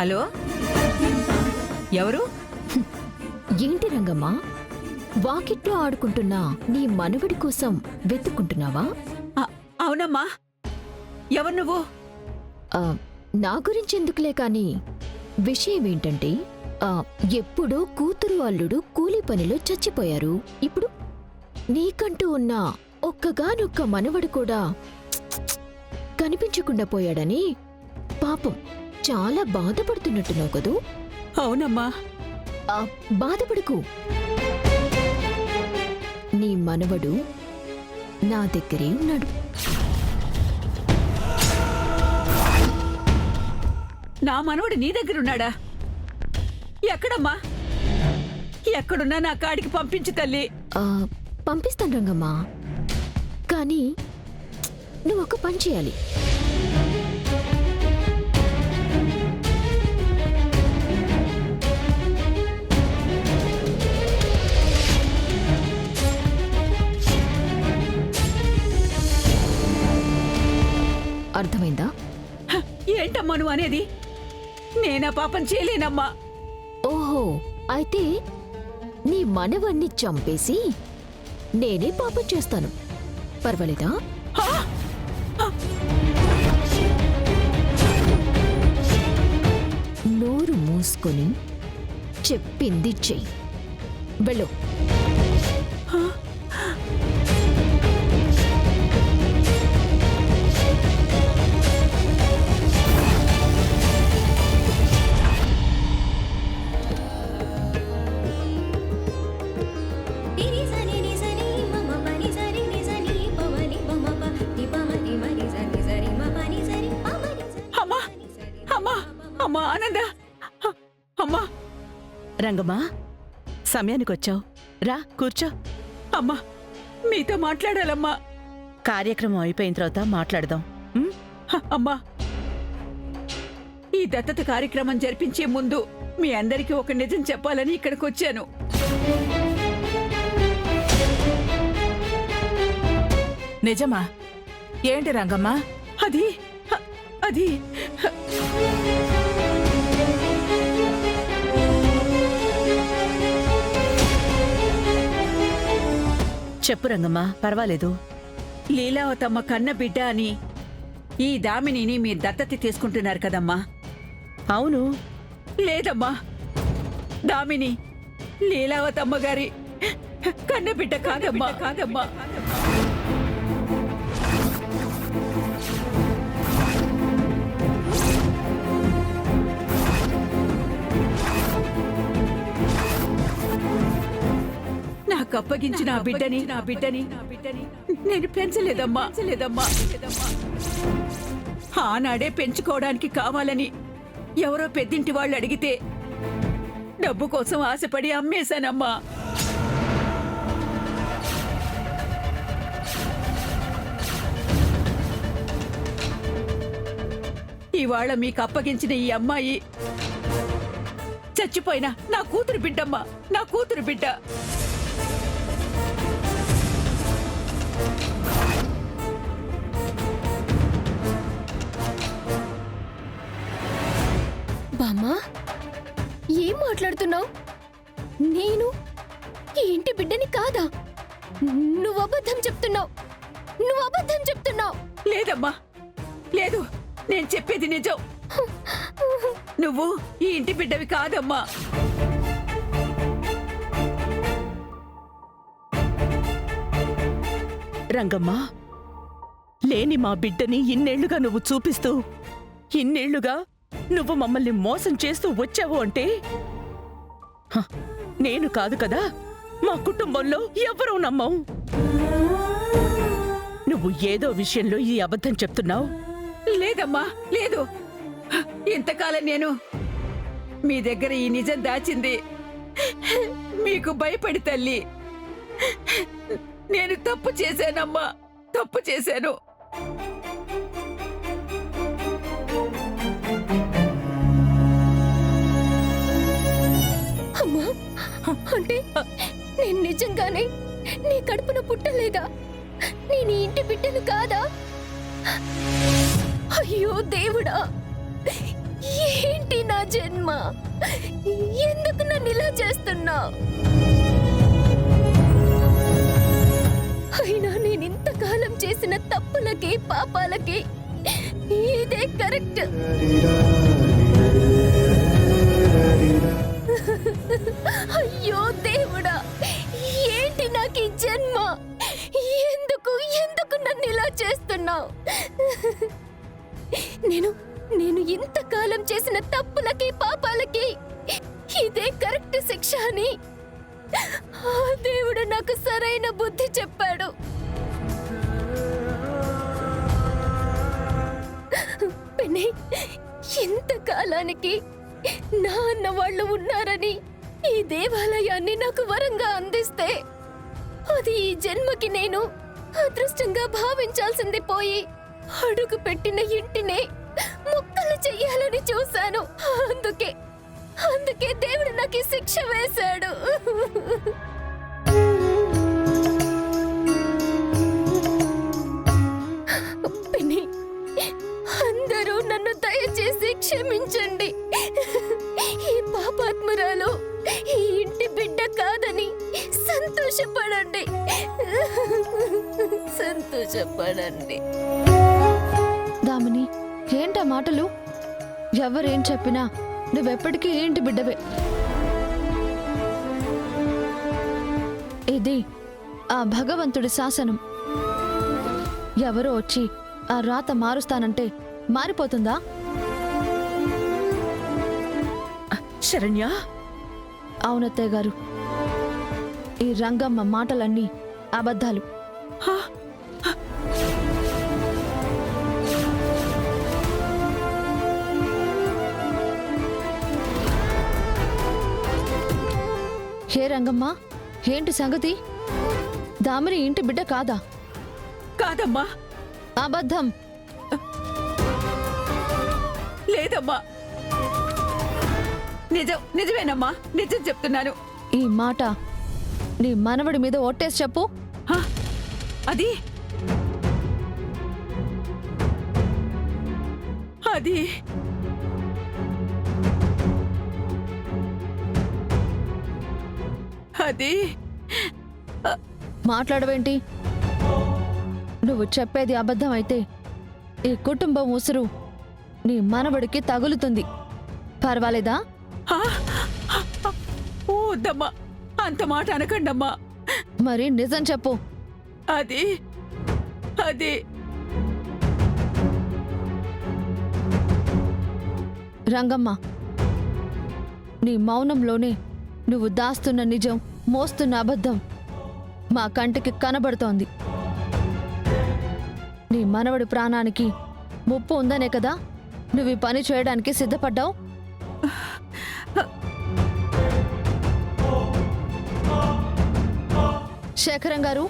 Hello, ఎవరు? ఏంటి రంగమ్మా, వాకిట్లో ఆడుకుంటున్నా నీ మనవడి కోసం వెతుక్కుంటున్నావా? అవునమ్మా. ఎవరు నువ్వు? నా గురించెందుకులే కాని విషయం ఏంటంటే ఎప్పుడో కూతురు అల్లుడు కూలీ పనిలో చచ్చిపోయారు. ఇప్పుడు నీకంటూ ఉన్న ఒక్కగానొక్క మనవడు కూడా కనిపించకుండా పోయాడని పాపం చాలా బాధపడుతున్నట్టున్నావు కదూ? అవునమ్మా. బాధపడుకు. నీ మనవడు నా దగ్గరే ఉన్నాడు. నా మనవడు నీ దగ్గరున్నాడా? ఎక్కడమ్మా? ఎక్కడున్నా నా కాడికి పంపించు తల్లి. పంపిస్తాను రంగమ్మా, కానీ నువ్వొక్క పని చేయాలి. అర్థమైందా? ఏంటమ్మా నువ్వు అనేది? నేనా పాపం చేయలేనమ్మా. ఓహో, అయితే నీ మనవన్ని చంపేసి నేనే పాపం చేస్తాను, పర్వాలేదా? నోరు మూసుకొని చెప్పింది చెయ్యి. వెళ్ళు. అమ్మా ఆనంద, అమ్మా. రంగమ్మా, సమయానికొచ్చావు, రా కూర్చో. అమ్మా, మీతో మాట్లాడాలమ్మా. కార్యక్రమం అయిపోయిన తర్వాత మాట్లాడదాం. అమ్మా, ఈ దత్తత కార్యక్రమం జరిపించే ముందు మీ అందరికీ ఒక నిజం చెప్పాలని ఇక్కడికి వచ్చాను. నిజమా? ఏంటి రంగమ్మా? అది అది చెప్పు రంగమ్మా, పర్వాలేదు. లీలావతమ్మ కన్న బిడ్డ అని ఈ దామినిని మీ దత్తత తీసుకుంటున్నారు కదమ్మా? అవును. లేదమ్మా, దామిని లీలావతమ్మ గారి కన్న బిడ్డ కాదమ్మా. కాదమ్మా. నాకు అప్పగించిన ఆ బిడ్డని నేను పెంచలేదమ్మా. ఆనాడే పెంచుకోవడానికి కావాలని ఎవరో పెద్దింటి వాళ్ళు అడిగితే డబ్బు కోసం ఆశపడి అమ్మేశానమ్మా. ఇవాళ మీకు అప్పగించిన ఈ అమ్మాయి చచ్చిపోయినా నా కూతురు బిడ్డమ్మా, నా కూతురు బిడ్డ. బామ్మా, ఏం మాట్లాడుతున్నావు? నేను ఈ ఇంటి బిడ్డని కాదా? నువ్వు అబద్ధం చెప్తున్నావు. లేదమ్మా, లేదు, నేను చెప్పేది నిజం. నువ్వు ఈ ఇంటి బిడ్డవి కాదమ్మా. రంగమ్మా, లేని మా బిడ్డని ఇన్నేళ్లుగా నువ్వు చూపిస్తూ, ఇన్నేళ్లుగా నువ్వు మమ్మల్ని మోసం చేస్తూ వచ్చావు అంటే నేను కాదు కదా, మా కుటుంబంలో ఎవరూ నమ్మవు. నువ్వు ఏదో విషయంలో ఈ అబద్ధం చెప్తున్నావు. లేదమ్మా, లేదు. ఇంతకాలం నేను మీ దగ్గర ఈ నిజం దాచింది మీకు భయపడి తల్లి. నేను తప్పు చేశానమ్మా, తప్పు చేశాను. అమ్మా, అంటే నేను నిజంగానే నీ కడుపున పుట్టలేదా? నేను ఈ ఇంటి బిడ్డను కాదా? అయ్యో దేవుడా, ఏంటి ఏంటి నా జన్మ? ఎందుకు నన్ను ఇలా చేస్తున్నావు? అయినా నేను ఇంతకాలం చేసిన తప్పులకి పాపాలకి ఇదే కరెక్ట్. అయ్యో దేవుడా, ఏంటి నాకు ఈ జన్మ? ఎందుకు ఎందుకు నన్ను ఇలా చేస్తున్నావు? నేను ఇంతకాలం చేసిన తప్పులకి పాపాలకి ఇదే కరెక్ట్ శిక్ష అని ఆ దేవుడు నాకు సరైన బుద్ధి చెప్పాడు. పిన్ని, ఇంతకాలానికి నా అన్న వాళ్ళు ఉన్నారని ఈ దేవాలయాన్ని నాకు వరంగా అందిస్తే అది ఈ జన్మకి నేను అదృష్టంగా భావించాల్సింది పోయి అడుగు పెట్టిన ఇంటినే ముక్కలు చెయ్యాలని చూశాను. అందుకే దేవుడు నాకు ఈ శిక్ష వేశాడు. పిన్ని, అందరూ నన్ను దయచేసి క్షమించండి. ఈ పాపాత్మురాలు ఈ ఇంటి బిడ్డ కాదని సంతోషపడండి. సంతోషపడండి. దామిని, ఏంటా మాటలు? ఎవరేం చెప్పినా నువ్వెప్పటికీ ఏంటి బిడ్డవే. ఇది ఆ భగవంతుడి శాసనం. ఎవరో వచ్చి ఆ రాత మారుస్తానంటే మారిపోతుందా? శరణ్య, అవునత్తయ్య గారు, ఈ రంగమ్మ మాటలన్నీ అబద్ధాలు. హే రంగమ్మ, ఏంటి సంగతి? దామిని ఇంటి బిడ్డ కాదా? కాదమ్మా, అబద్ధం. లేదమ్మా, నిజమేనమ్మా, నిజం చెప్తున్నాను. ఈ మాట నీ మనవడి మీద ఒట్టేసి చెప్పు. హ? అది అది అది మాట్లాడవేంటి? నువ్వు చెప్పేది అబద్ధం అయితే ఈ కుటుంబం ఉసురు నీ మనవడికి తగులుతుంది. పర్వాలేదా? హ? ఓ వద్దమ్మా, అంత మాట అనకండమ్మా. మరి నిజం చెప్పు. అది అది రంగమ్మ, నీ మౌనంలోనే నువ్వు దాస్తున్న నిజం, మోస్తున్న అబద్ధం మా కంటికి కనబడుతోంది. నీ మనవడి ప్రాణానికి ముప్పు ఉందనే కదా నువ్వు ఈ పని చేయడానికి సిద్ధపడ్డావు. శేఖరం గారు,